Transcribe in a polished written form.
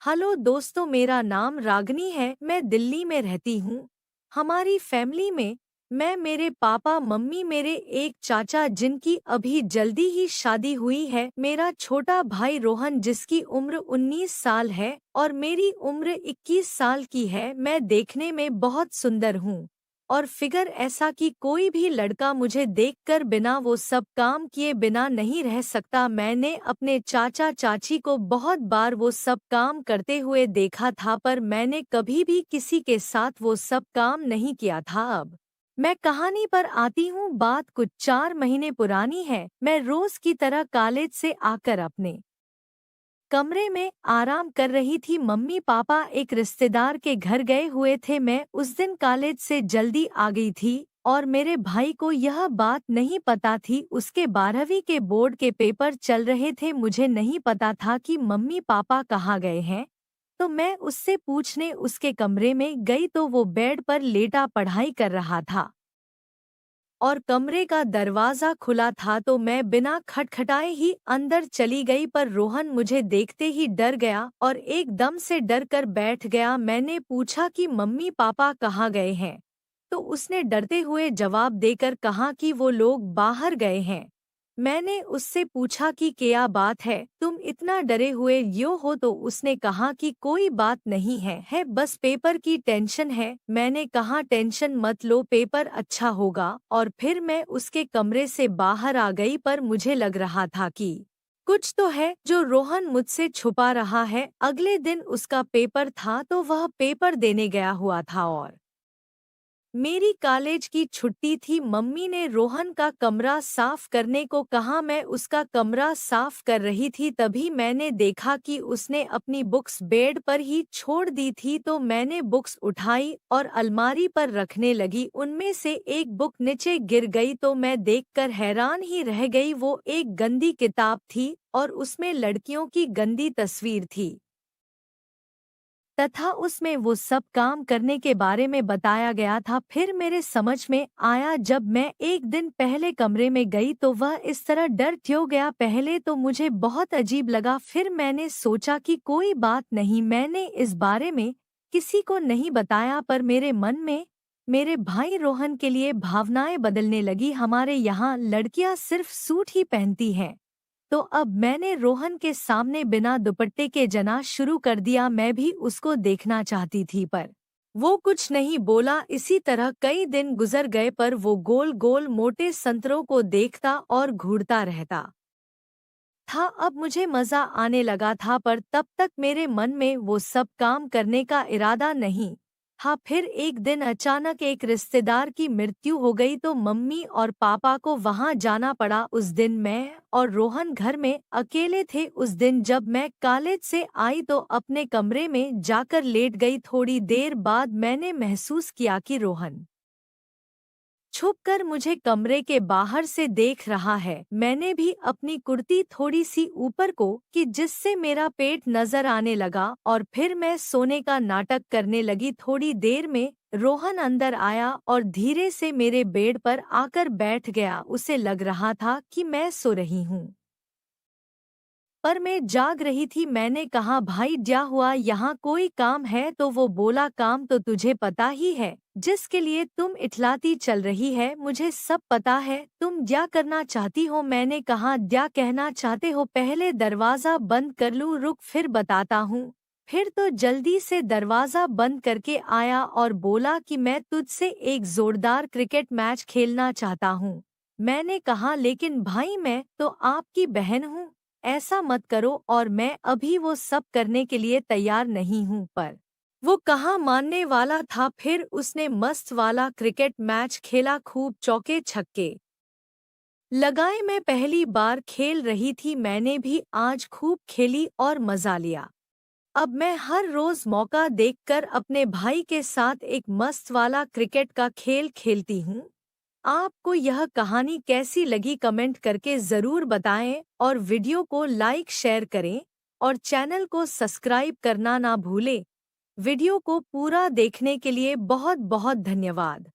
Hello दोस्तों, मेरा नाम रागनी है। मैं दिल्ली में रहती हूँ। हमारी फैमिली में मैं, मेरे पापा, मम्मी, मेरे एक चाचा जिनकी अभी जल्दी ही शादी हुई है, मेरा छोटा भाई रोहन जिसकी उम्र 19 साल है और मेरी उम्र 21 साल की है। मैं देखने में बहुत सुंदर हूँ और फिगर ऐसा कि कोई भी लड़का मुझे देखकर बिना वो सब काम किए बिना नहीं रह सकता। मैंने अपने चाचा चाची को बहुत बार वो सब काम करते हुए देखा था, पर मैंने कभी भी किसी के साथ वो सब काम नहीं किया था। अब मैं कहानी पर आती हूँ। बात कुछ 4 महीने पुरानी है। मैं रोज की तरह कॉलेज से आकर अपने कमरे में आराम कर रही थी। मम्मी पापा एक रिश्तेदार के घर गए हुए थे। मैं उस दिन कॉलेज से जल्दी आ गई थी और मेरे भाई को यह बात नहीं पता थी। उसके 12वीं के बोर्ड के पेपर चल रहे थे। मुझे नहीं पता था कि मम्मी पापा कहाँ गए हैं, तो मैं उससे पूछने उसके कमरे में गई तो वो बेड पर लेटा पढ़ाई कर रहा था और कमरे का दरवाजा खुला था। तो मैं बिना खटखटाए ही अंदर चली गई, पर रोहन मुझे देखते ही डर गया और एकदम से डर कर बैठ गया। मैंने पूछा कि मम्मी पापा कहाँ गए हैं, तो उसने डरते हुए जवाब देकर कहा कि वो लोग बाहर गए हैं। मैंने उससे पूछा कि क्या बात है, तुम इतना डरे हुए यो हो, तो उसने कहा कि कोई बात नहीं है बस पेपर की टेंशन है। मैंने कहा टेंशन मत लो, पेपर अच्छा होगा। और फिर मैं उसके कमरे से बाहर आ गई, पर मुझे लग रहा था कि कुछ तो है जो रोहन मुझसे छुपा रहा है। अगले दिन उसका पेपर था तो वह पेपर देने गया हुआ था और मेरी कॉलेज की छुट्टी थी। मम्मी ने रोहन का कमरा साफ करने को कहा। मैं उसका कमरा साफ कर रही थी, तभी मैंने देखा कि उसने अपनी बुक्स बेड पर ही छोड़ दी थी। तो मैंने बुक्स उठाई और अलमारी पर रखने लगी। उनमें से एक बुक नीचे गिर गई तो मैं देखकर हैरान ही रह गई। वो एक गंदी किताब थी और उसमें लड़कियों की गंदी तस्वीर थी तथा उसमें वो सब काम करने के बारे में बताया गया था। फिर मेरे समझ में आया, जब मैं एक दिन पहले कमरे में गई तो वह इस तरह डर क्यों गया। पहले तो मुझे बहुत अजीब लगा, फिर मैंने सोचा कि कोई बात नहीं। मैंने इस बारे में किसी को नहीं बताया, पर मेरे मन में मेरे भाई रोहन के लिए भावनाएं बदलने लगी। हमारे यहाँ लड़कियां सिर्फ सूट ही पहनती हैं, तो अब मैंने रोहन के सामने बिना दुपट्टे के जना शुरू कर दिया। मैं भी उसको देखना चाहती थी, पर वो कुछ नहीं बोला। इसी तरह कई दिन गुजर गए, पर वो गोल गोल मोटे संतरों को देखता और घूरता रहता था। अब मुझे मजा आने लगा था, पर तब तक मेरे मन में वो सब काम करने का इरादा नहीं। हाँ, फिर एक दिन अचानक एक रिश्तेदार की मृत्यु हो गई तो मम्मी और पापा को वहां जाना पड़ा। उस दिन मैं और रोहन घर में अकेले थे। उस दिन जब मैं कॉलेज से आई तो अपने कमरे में जाकर लेट गई। थोड़ी देर बाद मैंने महसूस किया कि रोहन छुपकर मुझे कमरे के बाहर से देख रहा है। मैंने भी अपनी कुर्ती थोड़ी सी ऊपर को कि जिससे मेरा पेट नजर आने लगा और फिर मैं सोने का नाटक करने लगी। थोड़ी देर में रोहन अंदर आया और धीरे से मेरे बेड पर आकर बैठ गया। उसे लग रहा था कि मैं सो रही हूँ, पर मैं जाग रही थी। मैंने कहा, भाई क्या हुआ, यहाँ कोई काम है? तो वो बोला, काम तो तुझे पता ही है, जिसके लिए तुम इठलाती चल रही है, मुझे सब पता है। तुम क्या करना चाहती हो? मैंने कहा, क्या कहना चाहते हो? पहले दरवाजा बंद कर लूं? रुक, फिर बताता हूँ। फिर तो जल्दी से दरवाजा बंद करके आया और बोला कि मैं तुझसे एक जोरदार क्रिकेट मैच खेलना चाहता हूँ। मैंने कहा, लेकिन भाई मैं तो आपकी बहन हूँ, ऐसा मत करो और मैं अभी वो सब करने के लिए तैयार नहीं हूँ। पर वो कहाँ मानने वाला था। फिर उसने मस्त वाला क्रिकेट मैच खेला, खूब चौके छक्के लगाए। मैं पहली बार खेल रही थी, मैंने भी आज खूब खेली और मजा लिया। अब मैं हर रोज मौका देखकर अपने भाई के साथ एक मस्त वाला क्रिकेट का खेल खेलती हूँ। आपको यह कहानी कैसी लगी कमेंट करके ज़रूर बताएं और वीडियो को लाइक शेयर करें और चैनल को सब्सक्राइब करना ना भूलें। वीडियो को पूरा देखने के लिए बहुत बहुत धन्यवाद।